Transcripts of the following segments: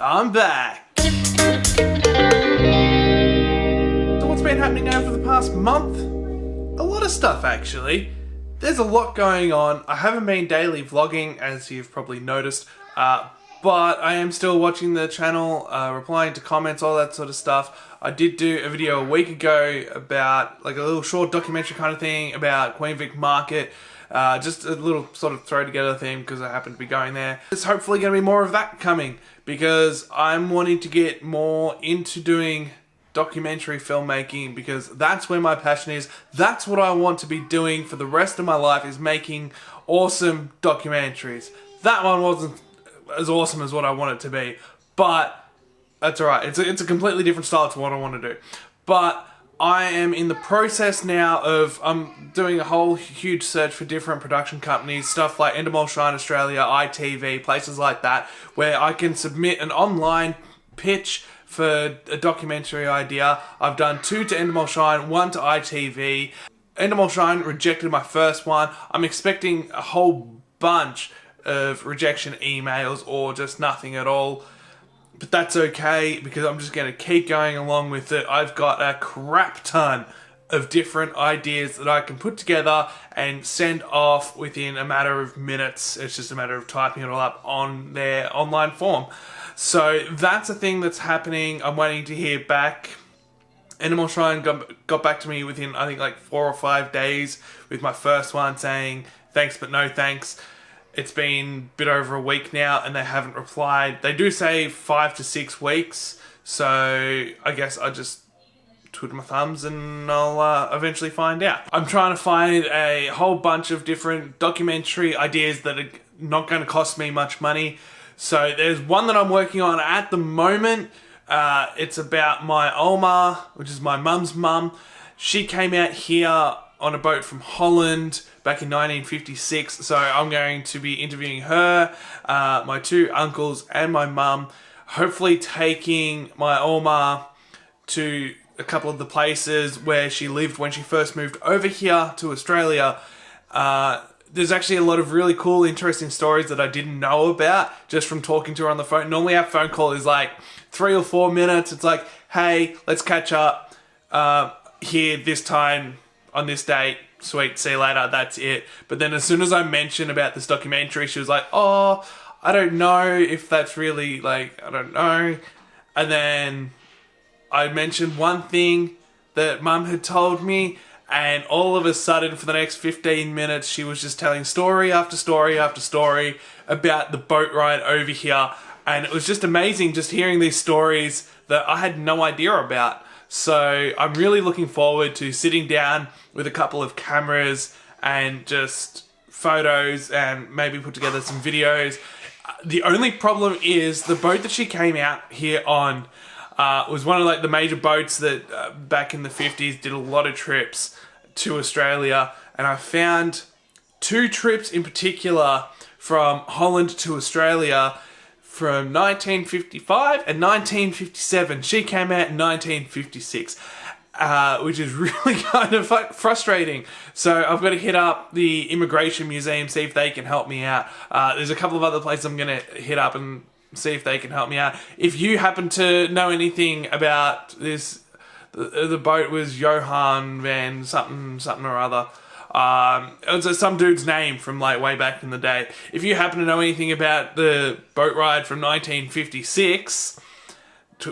I'm back. So what's been happening over the past month? A lot of stuff, actually. There's a lot going on. I haven't been daily vlogging, as you've probably noticed, but I am still watching the channel, replying to comments, all that sort of stuff. I did do a video a week ago about like a little short documentary kind of thing about Queen Vic Market. Just a little sort of throw together thing because I happen to be going there. There's hopefully going to be more of that coming because I'm wanting to get more into doing documentary filmmaking because that's where my passion is. That's what I want to be doing for the rest of my life, is making awesome documentaries. That one wasn't as awesome as what I want it to be, but that's alright. It's a completely different style to what I want to do. But I am in the process now of doing a whole huge search for different production companies, stuff like Endemol Shine Australia, ITV, places like that, where I can submit an online pitch for a documentary idea. I've done 2 to Endemol Shine, 1 to ITV. Endemol Shine rejected my first one. I'm expecting a whole bunch of rejection emails or just nothing at all. But that's okay because I'm just going to keep going along with it. I've got a crap ton of different ideas that I can put together and send off within a matter of minutes. It's just a matter of typing it all up on their online form. So that's a thing that's happening. I'm waiting to hear back. Endemol Shine got back to me within, I think, like 4 or 5 days with my first one saying, thanks but no thanks. It's been a bit over a week now and they haven't replied. They do say 5 to 6 weeks. So I guess I just twiddle my thumbs and I'll eventually find out. I'm trying to find a whole bunch of different documentary ideas that are not going to cost me much money. So there's one that I'm working on at the moment. It's about my Oma, which is my mum's mum. She came out here on a boat from Holland back in 1956. So I'm going to be interviewing her, my 2 uncles and my mum. Hopefully taking my Oma to a couple of the places where she lived when she first moved over here to Australia. There's actually a lot of really cool, interesting stories that I didn't know about just from talking to her on the phone. Normally our phone call is like 3 or 4 minutes. It's like, hey, let's catch up here this time on this date. Sweet, see you later, that's it. But then as soon as I mentioned about this documentary, she was like, oh, I don't know if that's really, like, I don't know. And then I mentioned one thing that Mum had told me, and all of a sudden, for the next 15 minutes, she was just telling story after story after story about the boat ride over here. And it was just amazing just hearing these stories that I had no idea about. So I'm really looking forward to sitting down with a couple of cameras and just photos and maybe put together some videos. The only problem is the boat that she came out here on was one of like the major boats that back in the 50s did a lot of trips to Australia, and I found 2 trips in particular from Holland to Australia from 1955 and 1957. She came out in 1956, which is really kind of frustrating. So I've got to hit up the Immigration Museum, see if they can help me out. There's a couple of other places I'm going to hit up and see if they can help me out. If you happen to know anything about this, the boat was Johan van something or other. It was some dude's name from like way back in the day. If you happen to know anything about the boat ride from 1956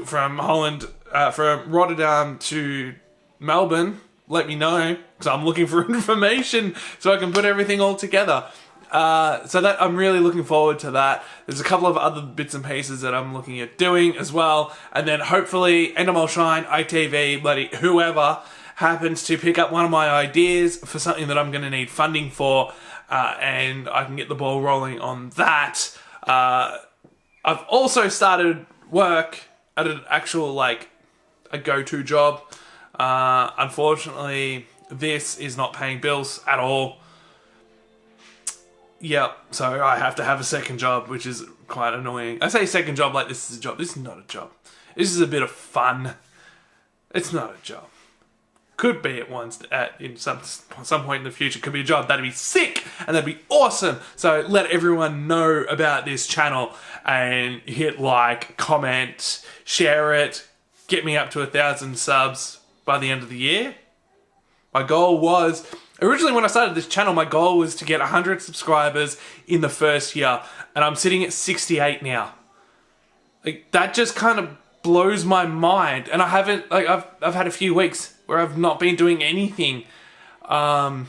from Holland, from Rotterdam to Melbourne, let me know because I'm looking for information so I can put everything all together. So that I'm really looking forward to that. There's a couple of other bits and pieces that I'm looking at doing as well, and then hopefully Endemol Shine, ITV, bloody whoever happens to pick up one of my ideas for something that I'm going to need funding for, and I can get the ball rolling on that. I've also started work at an actual like a go-to job. Unfortunately, this is not paying bills at all. Yep, so I have to have a second job, which is quite annoying. I say second job like this is a job. This is not a job. This is a bit of fun. It's not a job. could be in some point in the future, could be a job. That'd be sick and that'd be awesome. So let everyone know about this channel and hit like, comment, share it, get me up to 1,000 subs by the end of the year. My goal was, originally when I started this channel, my goal was to get 100 subscribers in the first year, and I'm sitting at 68 now. Like, that just kind of blows my mind, and I haven't, like, I've had a few weeks where I've not been doing anything. So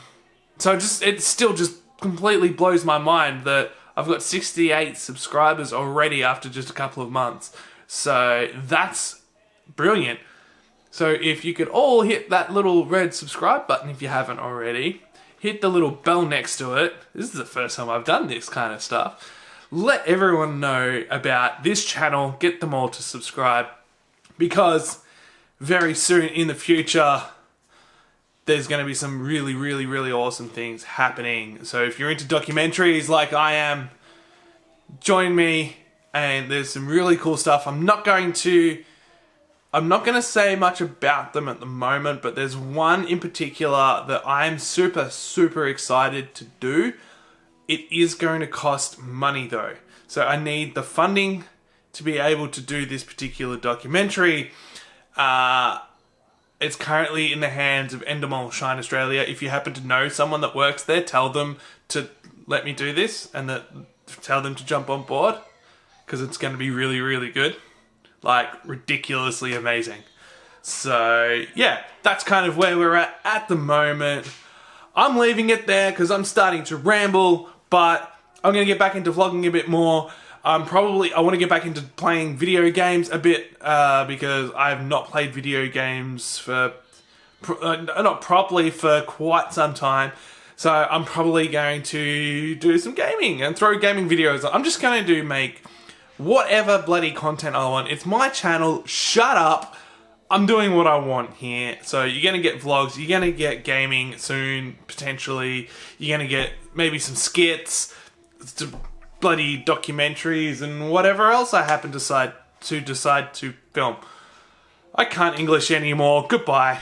it still just completely blows my mind that I've got 68 subscribers already after just a couple of months. So that's brilliant. So if you could all hit that little red subscribe button if you haven't already, hit the little bell next to it. This is the first time I've done this kind of stuff. Let everyone know about this channel, get them all to subscribe, because very soon in the future, there's going to be some really, really, really awesome things happening. So if you're into documentaries like I am, join me, and there's some really cool stuff. I'm not going to say much about them at the moment, but there's one in particular that I'm super, super excited to do. It is going to cost money though. So I need the funding to be able to do this particular documentary. It's currently in the hands of Endemol Shine Australia. If you happen to know someone that works there, tell them to let me do this and tell them to jump on board, because it's going to be really, really good. Like, ridiculously amazing. So, yeah, that's kind of where we're at the moment. I'm leaving it there because I'm starting to ramble, but I'm going to get back into vlogging a bit more. I want to get back into playing video games a bit, because I have not played video games not properly for quite some time. So I'm probably going to do some gaming and throw gaming videos. I'm just going to make whatever bloody content I want. It's my channel. Shut up. I'm doing what I want here. So you're going to get vlogs. You're going to get gaming soon, potentially. You're going to get maybe some skits, bloody documentaries, and whatever else I happen to decide to film. I can't English anymore. Goodbye.